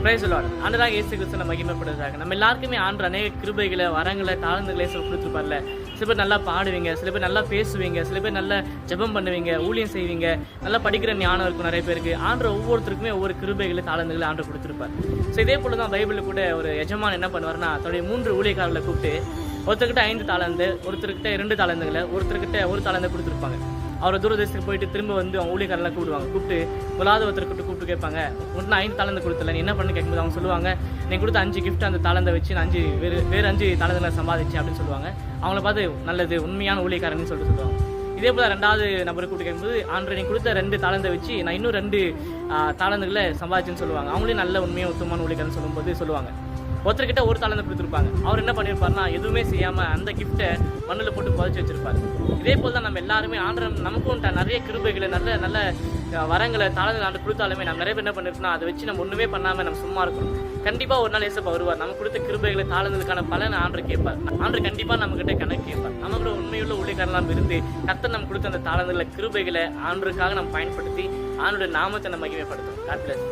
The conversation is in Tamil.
Price Lord. ஆண்டவராகிய இயேசு கிறிஸ்து மகிமைப்படுவதாக. நம்ம எல்லாருக்குமே ஆண்டவர் அநேக கிருபைகளை, வரங்களை, தாளந்துகளை கொடுத்துருப்பார்ல. சில பேர் நல்லா பாடுவீங்க, சில பேர் நல்லா பேசுவீங்க, சில பேர் நல்லா ஜெபம் பண்ணுவீங்க, ஊழியம் செய்வீங்க, நல்லா படிக்கிற ஞானம் இருக்கும் நிறைய பேருக்கு. ஆண்டவர் ஒவ்வொருத்தருக்குமே ஒவ்வொரு கிருபைகளை, தாளந்துகளை ஆண்டவர் கொடுத்துருப்பார். ஸோ இதே போல தான் பைபிளில் கூட ஒரு எஜமான் என்ன பண்ணுவார்னா, தன்னுடைய 3 ஊழியக்காரர்களை கூப்பிட்டு ஒருத்தர்கிட்ட 5 தாளந்து, ஒருத்தர்கிட்ட 2 தாளந்துகளை, ஒருத்தர்கிட்ட 1 தாளந்தை கொடுத்துருப்பாங்க. அவரை தூரதேசத்துக்கு போயிட்டு திரும்ப வந்து அவங்க ஊழியக்காரெல்லாம் கூப்பிடுவாங்க. கூப்பிட்டு முதலாவது ஒருத்தர் கூப்பிட்டு கேட்பாங்க, உன்ட்டு 5 தாளந்து கொடுத்தல, நீ என்ன பண்ணு கேட்கும்போது அவங்க சொல்லுவாங்க, நீ கொடுத்த 5 கிஃப்ட் அந்த தாளந்தை வச்சு நான் வேறு 5 தாளந்துகளை சம்பாதிச்சேன் அப்படின்னு சொல்லுவாங்க. அவங்கள பார்த்து நல்லது, உண்மையான ஊழியக்காரன்னு சொல்லுவாங்க. இதே போல 2வது நபரை கூப்பிட்டு கேட்கும்போது, ஆண்டவரே நீ கொடுத்த 2 தாளந்தை வச்சு நான் இன்னும் 2 தாளந்துகளை சம்பாதிச்சுன்னு சொல்லுவாங்க. அவங்களே நல்ல உண்மையாக உத்தமமான ஊழியக்காரன்னு சொல்லும்போது சொல்லுவாங்க. ஒருத்தர்கிட்ட 1 தாளந்தை கொடுத்துருப்பாங்க. அவர் என்ன பண்ணியிருப்பாருன்னா, எதுவுமே செய்யாமல் அந்த கிஃப்ட்டை மண்ணில் போட்டு புதைச்சி வச்சிருப்பாரு. இதே போல் தான் நம்ம எல்லாருமே ஆண்டவர் நமக்கும் நிறைய கிருபைகளை, நல்ல நல்ல வரங்களை, தாளங்களை ஆண்டு கொடுத்தாலுமே நம்ம நிறைய பேர் என்ன பண்ணிருக்கோம்னா, அதை வச்சு நம்ம ஒன்றுமே பண்ணாமல் நம்ம சும்மா இருக்கணும். கண்டிப்பாக ஒரு நாள் ஏசப்பா வருவார். நம்ம கொடுத்த கிருபைகளை, தாளங்களுக்கான பலனை ஆண்டவர் கேட்பார். ஆண்டவர் கண்டிப்பாக நம்மகிட்ட கணக்கு கேட்பார். நமக்கு உண்மையுள்ள ஊழியக்காரலாம் இருந்து கர்த்தர் நம்ம கொடுத்த அந்த தாளங்களை, கிருபைகளை ஆண்டவருக்காக நம்ம பயன்படுத்தி ஆண்டோட நாமத்தை நம்ம மகிமைப்படுத்தும். God bless.